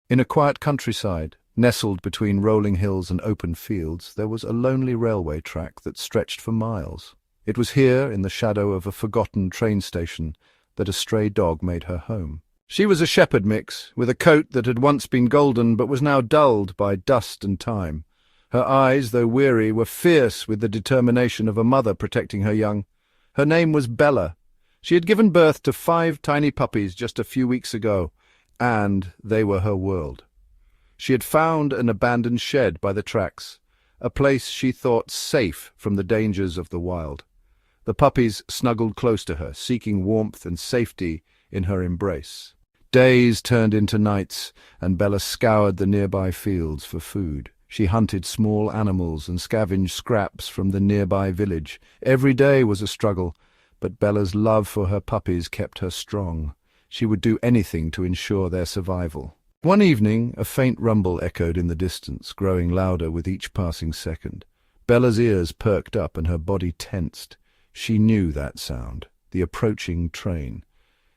In a quiet countryside, nestled between rolling hills and open fields, there was a lonely railway track that stretched for miles. It was here, in the shadow of a forgotten train station, that a stray dog made her home. She was a shepherd mix, with a coat that had once been golden but was now dulled by dust and time. Her eyes, though weary, were fierce with the determination of a mother protecting her young. Her name was Bella. She had given birth to 5 tiny puppies just a few weeks ago, and they were her world. She had found an abandoned shed by the tracks, a place she thought safe from the dangers of the wild. The puppies snuggled close to her, seeking warmth and safety in her embrace. Days turned into nights, and Bella scoured the nearby fields for food. She hunted small animals and scavenged scraps from the nearby village. Every day was a struggle, but Bella's love for her puppies kept her strong. She would do anything to ensure their survival. One evening, a faint rumble echoed in the distance, growing louder with each passing second. Bella's ears perked up and her body tensed. She knew that sound, the approaching train.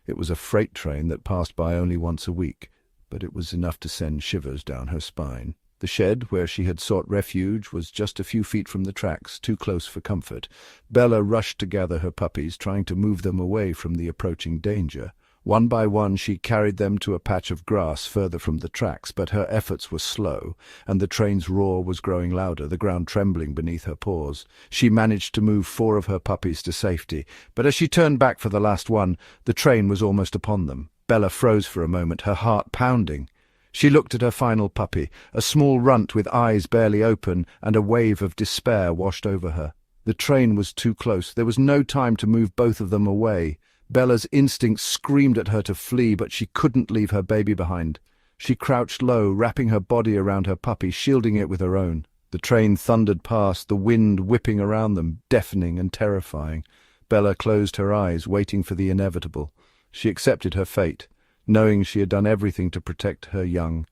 It was a freight train that passed by only once a week, but it was enough to send shivers down her spine. The shed where she had sought refuge was just a few feet from the tracks, too close for comfort. Bella rushed to gather her puppies, trying to move them away from the approaching danger. One by one she carried them to a patch of grass further from the tracks, but her efforts were slow, and the train's roar was growing louder, the ground trembling beneath her paws. She managed to move 4 of her puppies to safety, but as she turned back for the last one, the train was almost upon them. Bella froze for a moment, her heart pounding. She looked at her final puppy, a small runt with eyes barely open, and a wave of despair washed over her. The train was too close. There was no time to move both of them away. Bella's instincts screamed at her to flee, but she couldn't leave her baby behind. She crouched low, wrapping her body around her puppy, shielding it with her own. The train thundered past, the wind whipping around them, deafening and terrifying. Bella closed her eyes, waiting for the inevitable. She accepted her fate, knowing she had done everything to protect her young.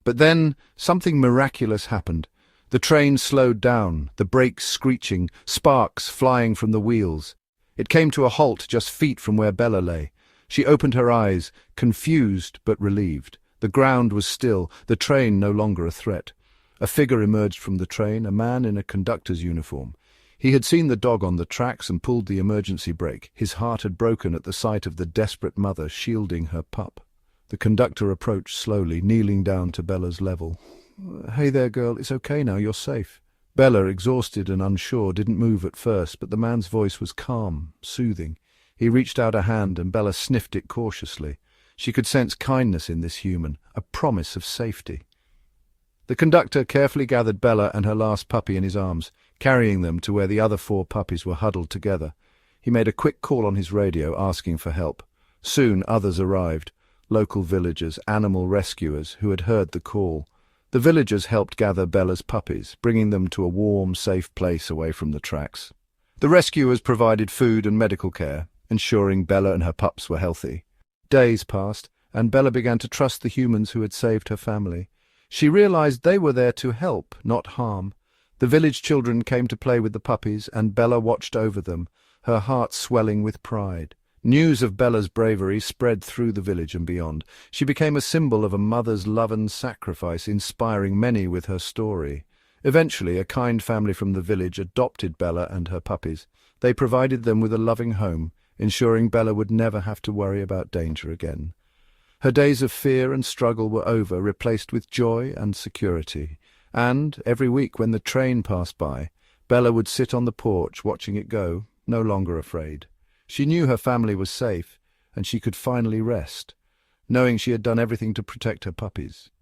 But then something miraculous happened. The train slowed down, the brakes screeching, sparks flying from the wheels. It came to a halt just feet from where Bella lay. She opened her eyes, confused but relieved. The ground was still, the train no longer a threat. A figure emerged from the train, a man in a conductor's uniform. He had seen the dog on the tracks and pulled the emergency brake. His heart had broken at the sight of the desperate mother shielding her pup. The conductor approached slowly, kneeling down to Bella's level. "Hey there, girl, it's okay now, you're safe." Bella, exhausted and unsure, didn't move at first, but the man's voice was calm, soothing. He reached out a hand and Bella sniffed it cautiously. She could sense kindness in this human, a promise of safety. The conductor carefully gathered Bella and her last puppy in his arms, carrying them to where the other 4 puppies were huddled together. He made a quick call on his radio, asking for help. Soon others arrived, local villagers, animal rescuers who had heard the call. The villagers helped gather Bella's puppies, bringing them to a warm, safe place away from the tracks. The rescuers provided food and medical care, ensuring Bella and her pups were healthy. Days passed, and Bella began to trust the humans who had saved her family. She realized they were there to help, not harm. The village children came to play with the puppies, and Bella watched over them, her heart swelling with pride. News of Bella's bravery spread through the village and beyond. She became a symbol of a mother's love and sacrifice, inspiring many with her story. Eventually, a kind family from the village adopted Bella and her puppies. They provided them with a loving home, ensuring Bella would never have to worry about danger again. Her days of fear and struggle were over, replaced with joy and security. And, every week when the train passed by, Bella would sit on the porch watching it go, no longer afraid. She knew her family was safe, and she could finally rest, knowing she had done everything to protect her puppies.